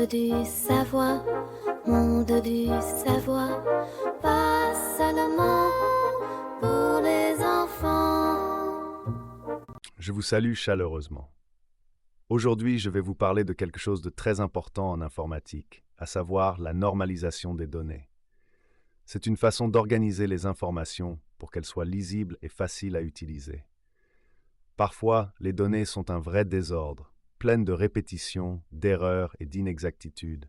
du savoir, monde du savoir, pas seulement pour les enfants. Je vous salue chaleureusement. Aujourd'hui, je vais vous parler de quelque chose de très important en informatique, à savoir la normalisation des données. C'est une façon d'organiser les informations pour qu'elles soient lisibles et faciles à utiliser. Parfois, les données sont un vrai désordre, pleines de répétitions, d'erreurs et d'inexactitudes.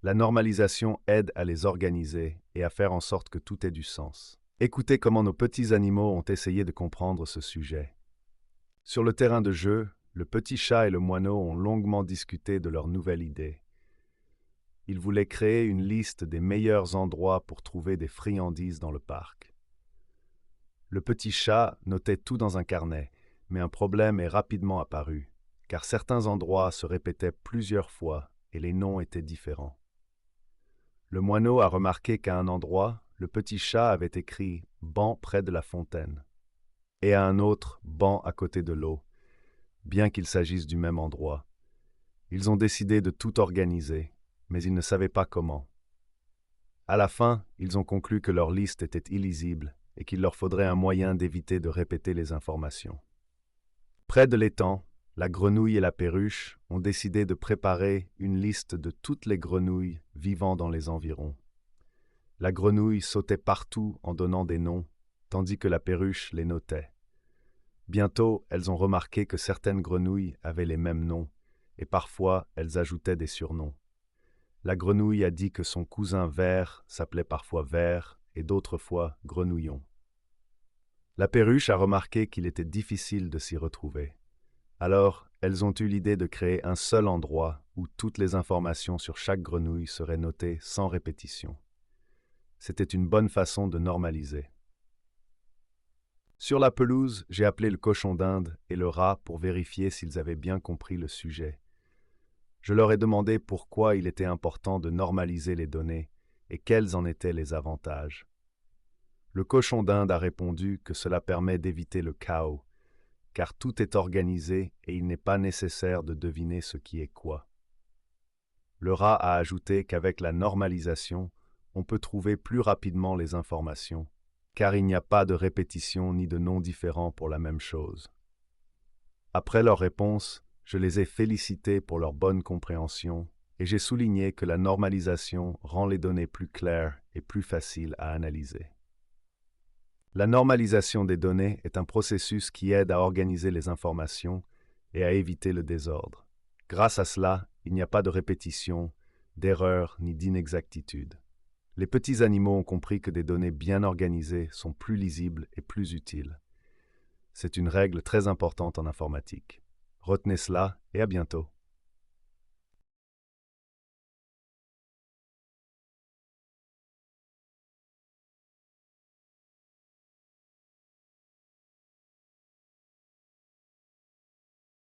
La normalisation aide à les organiser et à faire en sorte que tout ait du sens. Écoutez comment nos petits animaux ont essayé de comprendre ce sujet. Sur le terrain de jeu, le petit chat et le moineau ont longuement discuté de leur nouvelle idée. Ils voulaient créer une liste des meilleurs endroits pour trouver des friandises dans le parc. Le petit chat notait tout dans un carnet, mais un problème est rapidement apparu, car certains endroits se répétaient plusieurs fois et les noms étaient différents. Le moineau a remarqué qu'à un endroit, le petit chat avait écrit « banc près de la fontaine » et à un autre « banc à côté de l'eau », bien qu'il s'agisse du même endroit. Ils ont décidé de tout organiser, mais ils ne savaient pas comment. À la fin, ils ont conclu que leur liste était illisible et qu'il leur faudrait un moyen d'éviter de répéter les informations. Près de l'étang, la grenouille et la perruche ont décidé de préparer une liste de toutes les grenouilles vivant dans les environs. La grenouille sautait partout en donnant des noms, tandis que la perruche les notait. Bientôt, elles ont remarqué que certaines grenouilles avaient les mêmes noms, et parfois elles ajoutaient des surnoms. La grenouille a dit que son cousin vert s'appelait parfois Vert et d'autres fois Grenouillon. La perruche a remarqué qu'il était difficile de s'y retrouver. Alors, elles ont eu l'idée de créer un seul endroit où toutes les informations sur chaque grenouille seraient notées sans répétition. C'était une bonne façon de normaliser. Sur la pelouse, j'ai appelé le cochon d'Inde et le rat pour vérifier s'ils avaient bien compris le sujet. Je leur ai demandé pourquoi il était important de normaliser les données et quels en étaient les avantages. Le cochon d'Inde a répondu que cela permet d'éviter le chaos, car tout est organisé et il n'est pas nécessaire de deviner ce qui est quoi. Le rat a ajouté qu'avec la normalisation, on peut trouver plus rapidement les informations, car il n'y a pas de répétition ni de noms différents pour la même chose. Après leur réponse, je les ai félicités pour leur bonne compréhension et j'ai souligné que la normalisation rend les données plus claires et plus faciles à analyser. La normalisation des données est un processus qui aide à organiser les informations et à éviter le désordre. Grâce à cela, il n'y a pas de répétition, d'erreur ni d'inexactitude. Les petits animaux ont compris que des données bien organisées sont plus lisibles et plus utiles. C'est une règle très importante en informatique. Retenez cela et à bientôt.